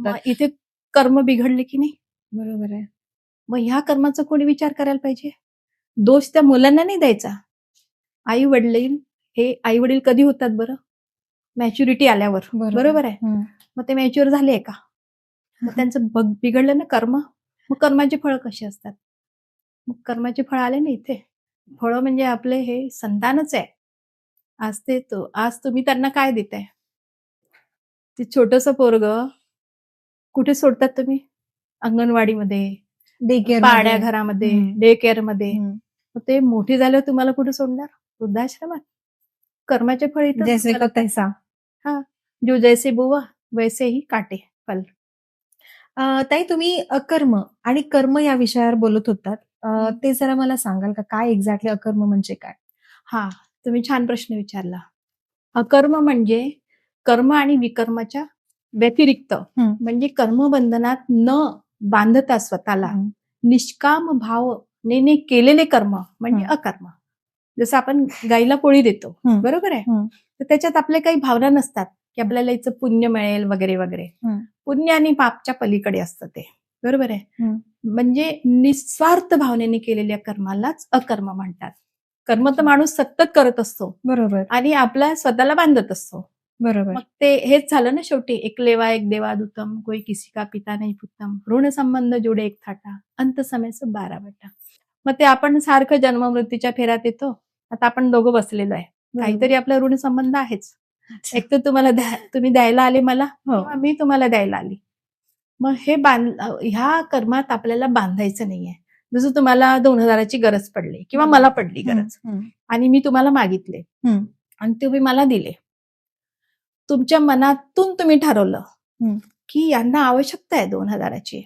मग इथे कर्म बिघडले की नाही. बरोबर आहे. मग ह्या कर्माचा कोणी विचार करायला पाहिजे. दोष त्या मुलांना नाही द्यायचा. आई वडील हे आई वडील कधी होतात बरं? मॅच्युरिटी आल्यावर. बरोबर आहे. मग ते मॅच्युअर झाले का? मग त्यांचं बिघडलं ना कर्म. मग कर्माची फळं कशी असतात? मग कर्माची फळं आले ना इथे. फळं म्हणजे आपले हे संतानच आहे. आज तुम्ही त्यांना काय देताय? ते छोटंसं पोरगं कुठे सोडतात तुम्ही? अंगणवाडीमध्ये, पाड्या घरामध्ये, डे केअर मध्ये. मग ते मोठी झाल्यावर तुम्हाला कुठे सोडणार? वृद्धाश्रमात. कर्माचे फळ इथं जैसे का तैसा. हा, जो जैसे बुवा वैसे ही काटे फल. ताई, तुम्ही अकर्म आणि कर्म या विषयावर बोलत होतात. ते जरा मला सांगाल का, काय एक्झॅक्टली अकर्म म्हणजे काय? हा, तुम्ही छान प्रश्न विचारला. अकर्म म्हणजे कर्म आणि विकर्माच्या व्यतिरिक्त, म्हणजे कर्मबंधनात न बांधता स्वतःला निष्काम भावनेने केलेले कर्म म्हणजे अकर्म. जसं आपण गाईला पोळी देतो, बरोबर आहे, तर त्याच्यात आपल्या काही भावना नसतात की आपल्याला याचं पुण्य मिळेल वगैरे वगैरे. पुण्य आणि पापच्या पलीकडे असतं ते, बरोबर आहे. म्हणजे निस्वार्थ भावनेने केलेल्या कर्मालाच अकर्म म्हणतात. कर्म तर माणूस सतत करत असतो, बरोबर, आणि आपला स्वतःला बांधत असतो. बरोबर. मग ते हेच झालं ना शेवटी. एक लेवा एक देवादूतम, कोई किसी का पिता नाही पुत्तम, ऋण संबंध जुडे एक थाटा, अंत समय से 12 बटा. मग ते आपण सारखं जन्म मृत्यूच्या फेऱ्यात येतो. आता आपण दोघं बसलेलो आहे, काहीतरी आपला ऋण संबंध आहेच. एक तर तुम्ही द्यायला आले मला, किंवा मी तुम्हाला द्यायला आली. मग ह्या कर्मात आपल्याला बांधायचं नाहीये. जसं तुम्हाला 2,000ची गरज पडली किंवा मला पडली गरज, आणि मी तुम्हाला मागितले आणि तुम्ही मला दिले. तुमच्या मनातून तुम्ही ठरवलं की यांना आवश्यकता आहे 2,000ची,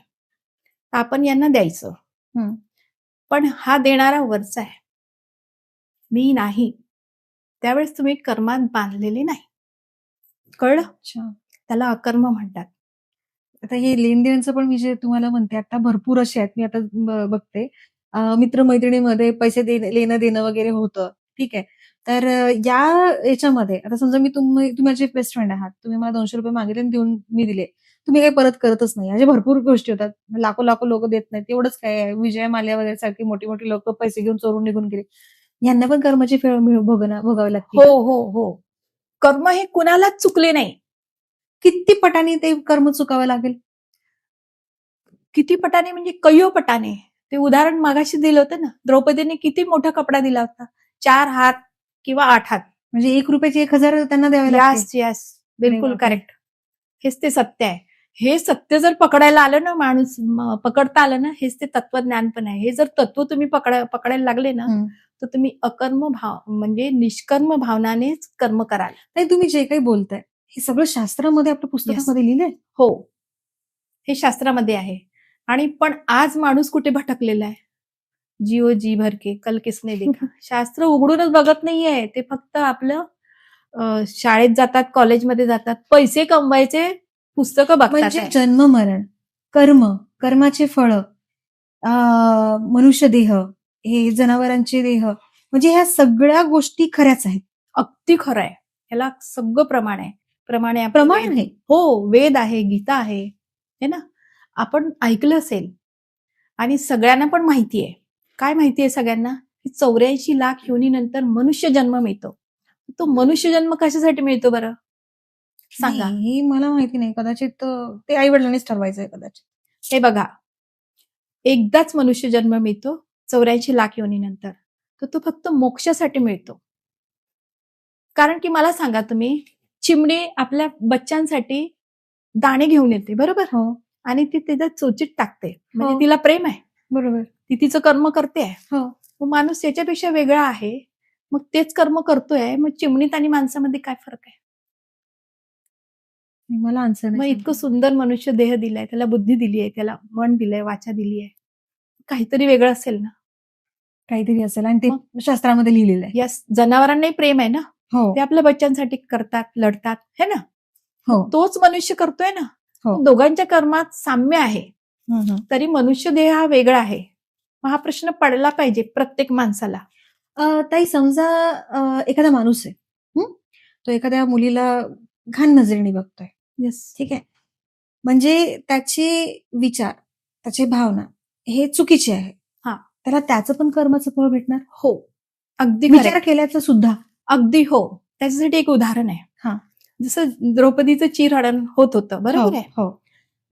आपण यांना द्यायचं. पण हा देणारा वरचा आहे, मी नाही. त्यावेळेस तुम्ही कर्मात बांधलेले नाही. कळलं? त्याला अकर्म म्हणतात. आता हे लेनदेनचं पण विषय तुम्हाला म्हणते, आता भरपूर असे आहेत. मी आता बघते मित्रमैत्रिणीमध्ये पैसे लेणं देणं वगैरे होतं, ठीक आहे. तर या याच्यामध्ये आता समजा तुम्ही माझे बेस्ट फ्रेंड आहात, तुम्ही मला ₹200 मागितले आणि देऊन मी दिले, तुम्ही काही परत करतच नाही. अशा भरपूर गोष्टी होतात. लाखो लाखो लोक देत नाहीत. एवढंच काय, विजय माल्या वगैरे सारखी मोठी मोठी लोक पैसे घेऊन चोरून निघून गेले. यांना पण कर्माची फळ भोगावी लागते. हो हो हो, कर्म हे कुणालाच चुकले नाही. किती पटाने ते कर्म चुकावं लागेल? किती पटाने म्हणजे कयो पटाने. ते उदाहरण मागाशी दिलं होतं ना, द्रौपदीने किती मोठा कपडा दिला होता, 4 हात किंवा 8 हात. म्हणजे 1 रुपयाचे 1,000 त्यांना द्यावे लागते. यस, बिलकुल करेक्ट. हेच ते सत्य आहे. हे सत्य जर पकडायला आलं ना, माणूस पकडता आलं ना, हेच ते तत्वज्ञान पण आहे. हे जर तत्व तुम्ही पकडायला लागले ना, तर तुम्ही अकर्म भाव म्हणजे निष्कर्म भावनानेच कर्म कराल. नाही, तुम्ही जे काही बोलताय हे सगळं शास्त्रामध्ये, आपल्या पुस्तकामध्ये लिहिलंय? हो, हे शास्त्रामध्ये आहे. आणि पण आज माणूस कुठे भटकलेला आहे? जिओ जी भर के कल किसने देखा. शास्त्र उघडूनच बघत नाहीये. ते फक्त आपलं शाळेत जातात, कॉलेजमध्ये जातात, पैसे कमवायचे पुस्तकं बघतात. म्हणजे जन्म मरण, कर्म, कर्माचे फळ, मनुष्य देह, हे जनावरांचे देह, म्हणजे ह्या सगळ्या गोष्टी खऱ्याच आहेत. अगदी खरं आहे. ह्याला सगळं प्रमाण आहे. प्रमाण आहे. हो, वेद आहे, गीता आहे, हे ना. आपण ऐकलं असेल आणि सगळ्यांना पण माहिती आहे. काय माहिती आहे सगळ्यांना? 84 लाख योनीनंतर मनुष्य जन्म मिळतो. तो मनुष्य जन्म कशासाठी मिळतो बरं? सांगा. हे मला माहिती नाही. कदाचित ते आई वडिलांनीच ठरवायचंय कदाचित. हे बघा, एकदाच मनुष्य जन्म मिळतो 84 लाख योनीनंतर, तर तो फक्त मोक्षासाठी मिळतो. कारण की मला सांगा तुम्ही, चिमणी आपल्या बच्चांसाठी दाणे घेऊन येते, बरोबर? हो. आणि ती त्याच्यात चोचीत टाकते, म्हणजे तिला प्रेम आहे, बरोबर. ती तिचं कर्म करते आहे. हो. मग माणूस याच्यापेक्षा वेगळा आहे, मग तेच कर्म करतोय. मग चिमणीत आणि माणसामध्ये काय फरक आहे? मला आन्सर नाही. मग इतकं सुंदर मनुष्य देह दिलाय, त्याला बुद्धी दिली आहे, त्याला मन दिलंय, वाचा दिली आहे. काहीतरी वेगळं असेल ना, काहीतरी असेल, आणि ते शास्त्रामध्ये लिहिलेलं आहे. यस, जनावरांनाही प्रेम आहे ना, ते आपल्या बच्चांसाठी करतात, लढतात, है ना. तोच मनुष्य करतोय ना. दोघांच्या कर्मात साम्य आहे, तरी मनुष्य देह हा वेगळा आहे. मग हा प्रश्न पडला पाहिजे प्रत्येक माणसाला. ताई, समजा एखादा माणूस आहे, तो एखाद्या मुलीला घाण नजरेने बघतोय, यस, ठीक आहे. म्हणजे त्याचे विचार, त्याची भावना हे चुकीचे आहे. हा. त्याला त्याचं पण कर्माचं फळ भेटणार. हो, अगदी विचार correct. केल्याचं सुद्धा. अगदी हो. त्याच्यासाठी एक उदाहरण आहे. हा. जसं द्रौपदीचं चिरहरण होत होतं, हो, बरोबर आहे. हो.